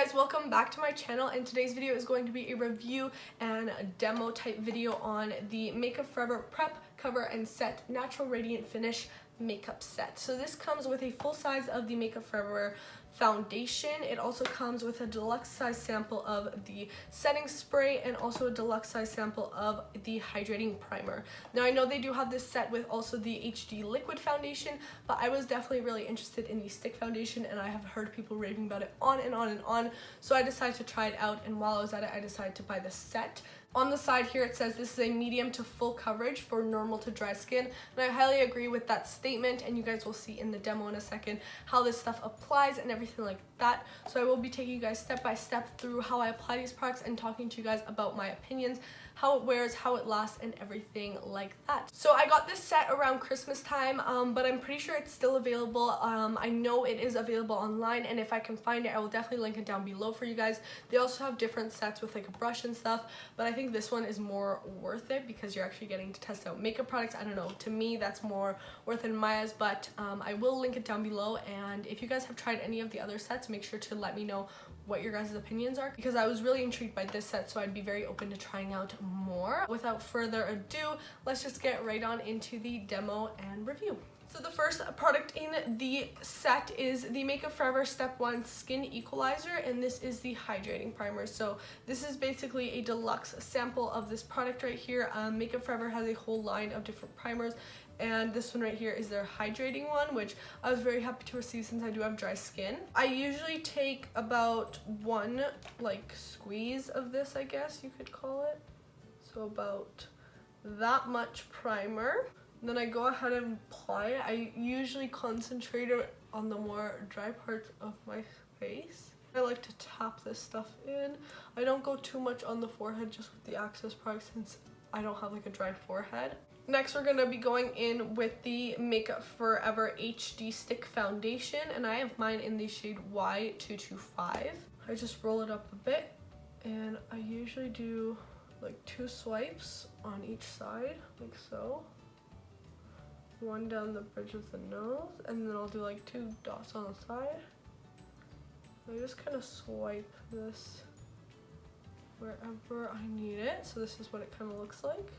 guys, welcome back to my channel, and today's video is going to be a review and a demo type video on the Makeup Forever Prep, Cover and Set Natural Radiant Finish makeup set. So this comes with a full size of the Makeup Forever foundation. It also comes with a deluxe size sample of the setting spray and also a deluxe size sample of the hydrating primer. Now I know they do have this set with also the HD liquid foundation, but I was definitely really interested in the stick foundation, and I have heard people raving about it on and on and on, so I decided to try it out, and while I was at it I decided to buy the set. On the side here it says this is a medium to full coverage for normal to dry skin, and I highly agree with that statement, and you guys will see in the demo in a second how this stuff applies and everything like that. So I will be taking you guys step by step through how I apply these products and talking to you guys about my opinions, how it wears, how it lasts, and everything like that. So I got this set around Christmas time, but I'm pretty sure it's still available. I know it is available online, and if I can find it I will definitely link it down below for you guys. They also have different sets with like a brush and stuff, but I think this one is more worth it because you're actually getting to test out makeup products. I don't know, to me that's more worth it in my eyes, but I will link it down below, and if you guys have tried any of the other sets, make sure to let me know what your guys' opinions are, because I was really intrigued by this set, so I'd be very open to trying out more. Without further ado, let's just get right on into the demo and review. So the first product in the set is the Makeup Forever Step 1 Skin Equalizer, and this is the hydrating primer. So this is basically a deluxe sample of this product right here. Makeup Forever has a whole line of different primers, and this one right here is their hydrating one, which I was very happy to receive since I do have dry skin. I usually take about one like squeeze of this, I guess you could call it. So about that much primer. And then I go ahead and apply it. I usually concentrate it on the more dry parts of my face. I like to tap this stuff in. I don't go too much on the forehead just with the Access product since I don't have like a dry forehead. Next we're going to be going in with the Makeup Forever HD Stick Foundation, and I have mine in the shade Y225. I just roll it up a bit, and I usually do like 2 swipes on each side, like so. One down the bridge of the nose, and then I'll do like 2 dots on the side. I just kind of swipe this wherever I need it. So this is what it kind of looks like.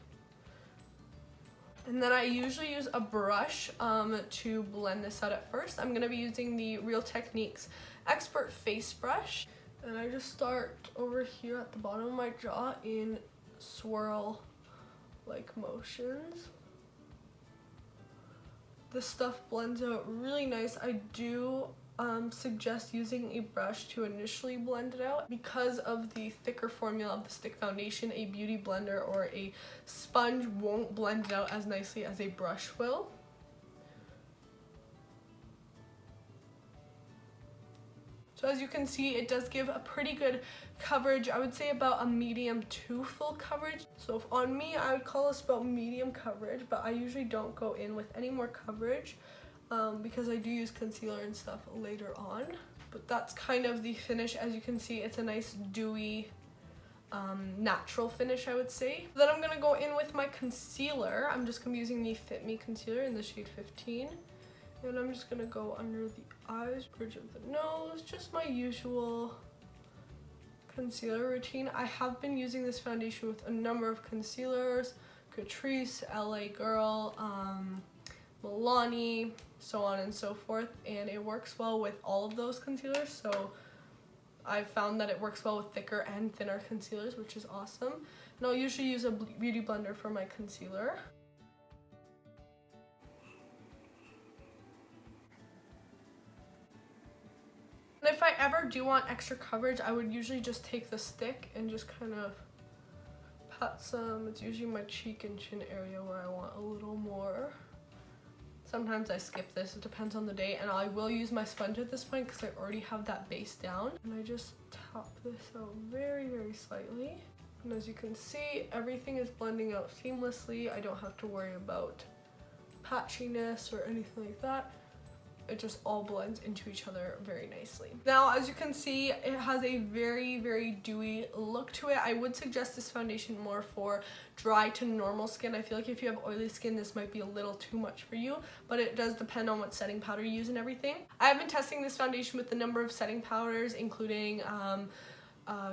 And then I usually use a brush to blend this out at first. I'm going to be using the Real Techniques Expert Face Brush. And I just start over here at the bottom of my jaw in swirl like motions. This stuff blends out really nice. I do suggest using a brush to initially blend it out because of the thicker formula of the stick foundation. A beauty blender or a sponge won't blend it out as nicely as a brush will. So as you can see, it does give a pretty good coverage. I would say about a medium to full coverage. So if on me, I would call this about medium coverage, but I usually don't go in with any more coverage because I do use concealer and stuff later on. But that's kind of the finish. As you can see, it's a nice dewy, natural finish, I would say. Then I'm gonna go in with my concealer. I'm just gonna be using the Fit Me concealer in the shade 15. And I'm just gonna go under the eyes, bridge of the nose, just my usual concealer routine. I have been using this foundation with a number of concealers, Catrice, LA Girl, Milani, so on and so forth, and it works well with all of those concealers. So I've found that it works well with thicker and thinner concealers, which is awesome. And I'll usually use a beauty blender for my concealer. And if I ever do want extra coverage, I would usually just take the stick and just kind of pat some. It's usually my cheek and chin area where I want a little more. Sometimes I skip this, it depends on the day, and I will use my sponge at this point because I already have that base down. And I just tap this out very, very slightly. And as you can see, everything is blending out seamlessly. I don't have to worry about patchiness or anything like that. it just all blends into each other very nicely. Now, as you can see, it has a very, very dewy look to it. I would suggest this foundation more for dry to normal skin. I feel like if you have oily skin, this might be a little too much for you, but it does depend on what setting powder you use and everything. I have been testing this foundation with a number of setting powders, including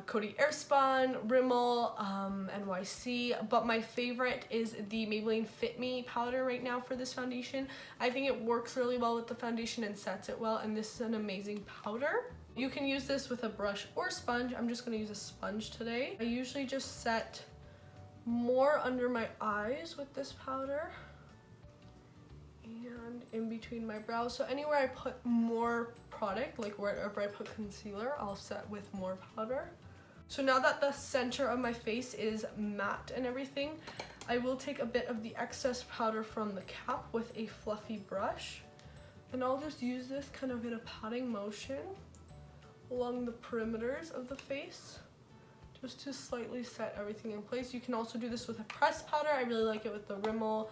Coty Airspun, Rimmel, NYC, but my favorite is the Maybelline Fit Me powder right now for this foundation. I think it works really well with the foundation and sets it well, and this is an amazing powder. You can use this with a brush or sponge. I'm just going to use a sponge today. I usually just set more under my eyes with this powder and in between my brows. So anywhere I put more product, like wherever I put concealer, I'll set with more powder. So now that the center of my face is matte and everything, I will take a bit of the excess powder from the cap with a fluffy brush, and I'll just use this kind of in a patting motion along the perimeters of the face, just to slightly set everything in place. You can also do this with a pressed powder. I really like it with the Rimmel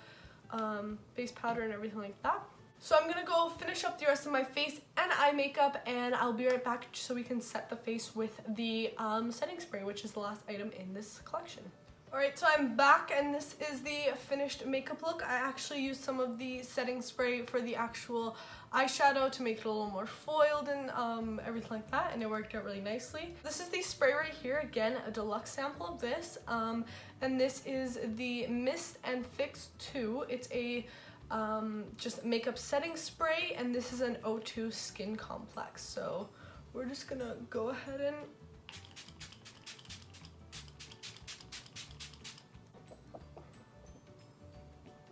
face powder and everything like that. So I'm gonna go finish up the rest of my face and eye makeup, and I'll be right back so we can set the face with the setting spray, which is the last item in this collection. Alright, so I'm back, and this is the finished makeup look. I actually used some of the setting spray for the actual eyeshadow to make it a little more foiled and everything like that, and it worked out really nicely. This is the spray right here, again, a deluxe sample of this, and this is the Mist and Fix 2. It's a just makeup setting spray, and this is an O2 skin complex. So we're just gonna go ahead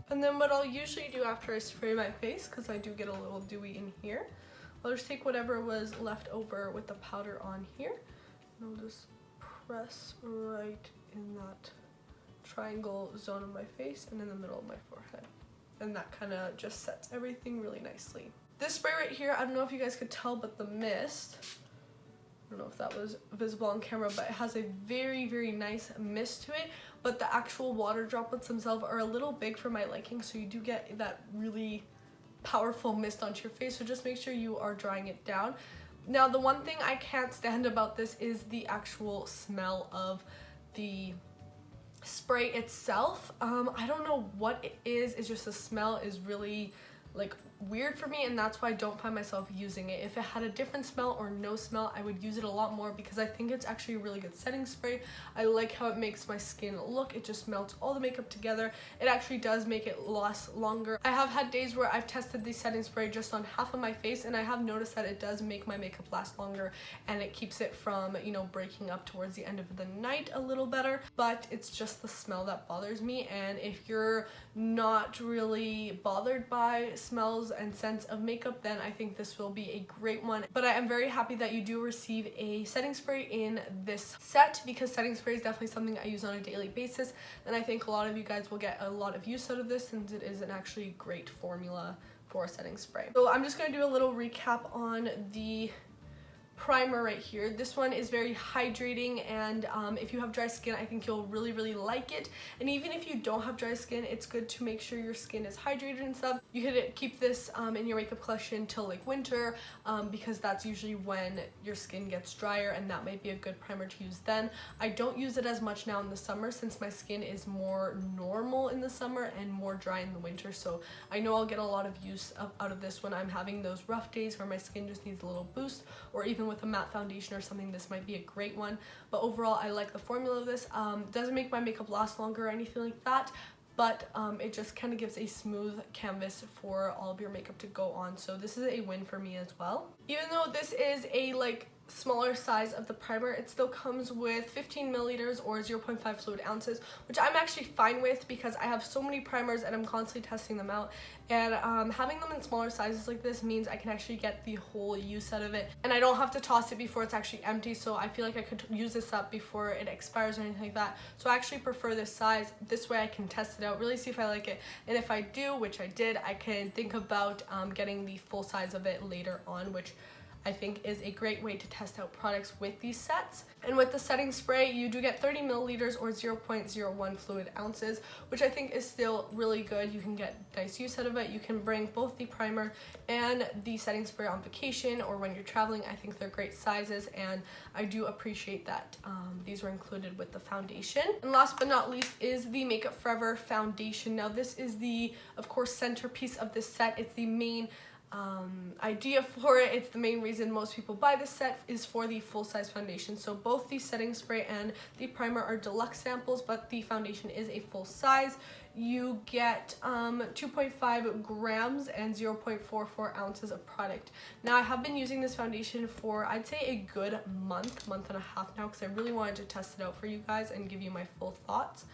and then what I'll usually do after I spray my face, because I do get a little dewy in here, I'll just take whatever was left over with the powder on here, and I'll just press right in that triangle zone of my face and in the middle of my forehead. And that kind of just sets everything really nicely. This spray right here, I don't know if you guys could tell, but the mist, I don't know if that was visible on camera, but it has a very, very nice mist to it, but the actual water droplets themselves are a little big for my liking, so you do get that really powerful mist onto your face, so just make sure you are drying it down. Now, the one thing I can't stand about this is the actual smell of the spray itself. I don't know what it is, it's just the smell is really like weird for me, and that's why I don't find myself using it. If it had a different smell or no smell, I would use it a lot more, because I think it's actually a really good setting spray. I like how it makes my skin look. It just melts all the makeup together. It actually does make it last longer. I have had days where I've tested the setting spray just on half of my face, and I have noticed that it does make my makeup last longer, and it keeps it from, you know, breaking up towards the end of the night a little better. But it's just the smell that bothers me, and if you're not really bothered by smells and scents of makeup, then I think this will be a great one. But I am very happy that you do receive a setting spray in this set, because setting spray is definitely something I use on a daily basis, and I think a lot of you guys will get a lot of use out of this, since it is an actually great formula for setting spray. So I'm just going to do a little recap on the primer right here. This one is very hydrating, and if you have dry skin, I think you'll really, really like it. And even if you don't have dry skin, it's good to make sure your skin is hydrated and stuff. You could keep this in your makeup collection till like winter, because that's usually when your skin gets drier, and that might be a good primer to use then. I don't use it as much now in the summer, since my skin is more normal in the summer and more dry in the winter, so I know I'll get a lot of use out of this when I'm having those rough days where my skin just needs a little boost, or even with a matte foundation or something, this might be a great one. But overall, I like the formula of this. Doesn't make my makeup last longer or anything like that, but it just kind of gives a smooth canvas for all of your makeup to go on, so this is a win for me as well. Even though this is a like smaller size of the primer, it still comes with 15 milliliters or 0.5 fluid ounces, which I'm actually fine with, because I have so many primers and I'm constantly testing them out, and having them in smaller sizes like this means I can actually get the whole use out of it, and I don't have to toss it before it's actually empty, so I feel like I could use this up before it expires or anything like that. So I actually prefer this size. This way I can test it out, really see if I like it, and if I do, which I did, I can think about getting the full size of it later on, which I think is a great way to test out products with these sets. And with the setting spray, you do get 30 milliliters or 0.01 fluid ounces, which I think is still really good. You can get nice use out of it. You can bring both the primer and the setting spray on vacation or when you're traveling. I think they're great sizes, and I do appreciate that these were included with the foundation. And last but not least is the Makeup Forever foundation. Now this is the, of course, centerpiece of this set. It's the main idea for it. It's the main reason most people buy this set, is for the full-size foundation. So both the setting spray and the primer are deluxe samples, but the foundation is a full size. You get 2.5 grams and 0.44 ounces of product. Now I have been using this foundation for, I'd say, a good month and a half now, because I really wanted to test it out for you guys and give you my full thoughts.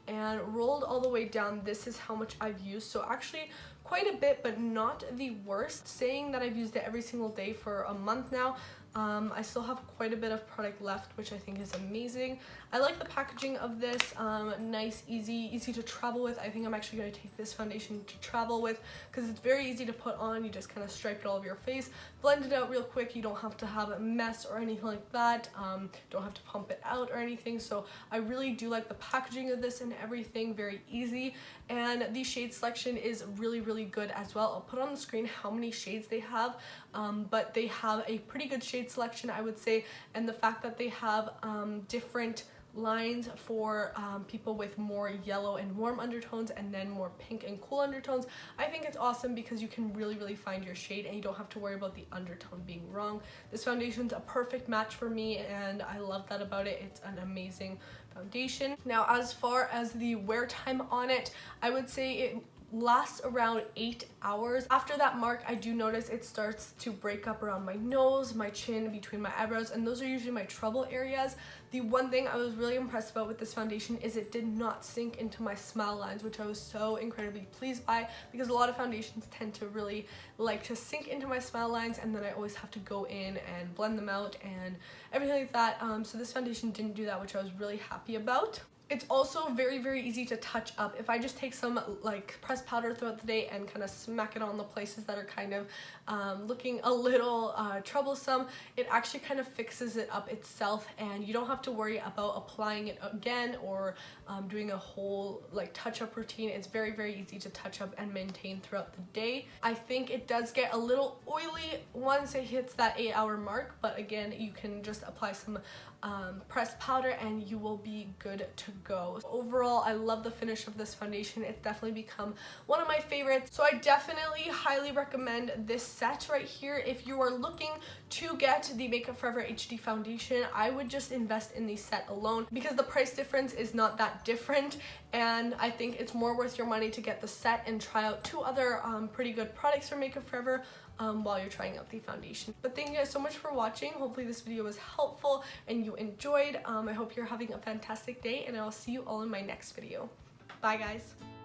And rolled all the way down, this is how much I've used. So actually quite a bit, but not the worst. Saying that I've used it every single day for a month now, I still have quite a bit of product left, which I think is amazing. I like the packaging of this, nice, easy to travel with. I think I'm actually going to take this foundation to travel with because it's very easy to put on. You just kind of stripe it all over your face, blend it out real quick. You don't have to have a mess or anything like that. Don't have to pump it out or anything. So I really do like the packaging of this and everything, very easy. And the shade selection is really good as well. I'll put on the screen how many shades they have, but they have a pretty good shade selection, I would say. And the fact that they have different lines for people with more yellow and warm undertones and then more pink and cool undertones, I think it's awesome because you can really find your shade and you don't have to worry about the undertone being wrong. This foundation's a perfect match for me, and I love that about it. It's an amazing foundation. Now, as far as the wear time on it, I would say it lasts around 8 hours. After that mark, I do notice it starts to break up around my nose, my chin, between my eyebrows, and those are usually my trouble areas. The one thing I was really impressed about with this foundation is it did not sink into my smile lines, which I was so incredibly pleased by, because a lot of foundations tend to really like to sink into my smile lines, and then I always have to go in and blend them out and everything like that. So this foundation didn't do that, which I was really happy about. It's also very easy to touch up. If I just take some like pressed powder throughout the day and kind of smack it on the places that are kind of looking a little troublesome, it actually kind of fixes it up itself, and you don't have to worry about applying it again or doing a whole like touch-up routine. It's very easy to touch up and maintain throughout the day. I think it does get a little oily once it hits that 8-hour mark, but again, you can just apply some pressed powder and you will be good to go. Overall, I love the finish of this foundation. It's definitely become one of my favorites, so I definitely highly recommend this set right here. If you are looking to get the Makeup Forever HD foundation, I would just invest in the set alone because the price difference is not that different, and I think it's more worth your money to get the set and try out 2 other pretty good products from Makeup Forever while you're trying out the foundation. But thank you guys so much for watching. Hopefully this video was helpful and you enjoyed. I hope you're having a fantastic day, and I'll see you all in my next video. Bye guys.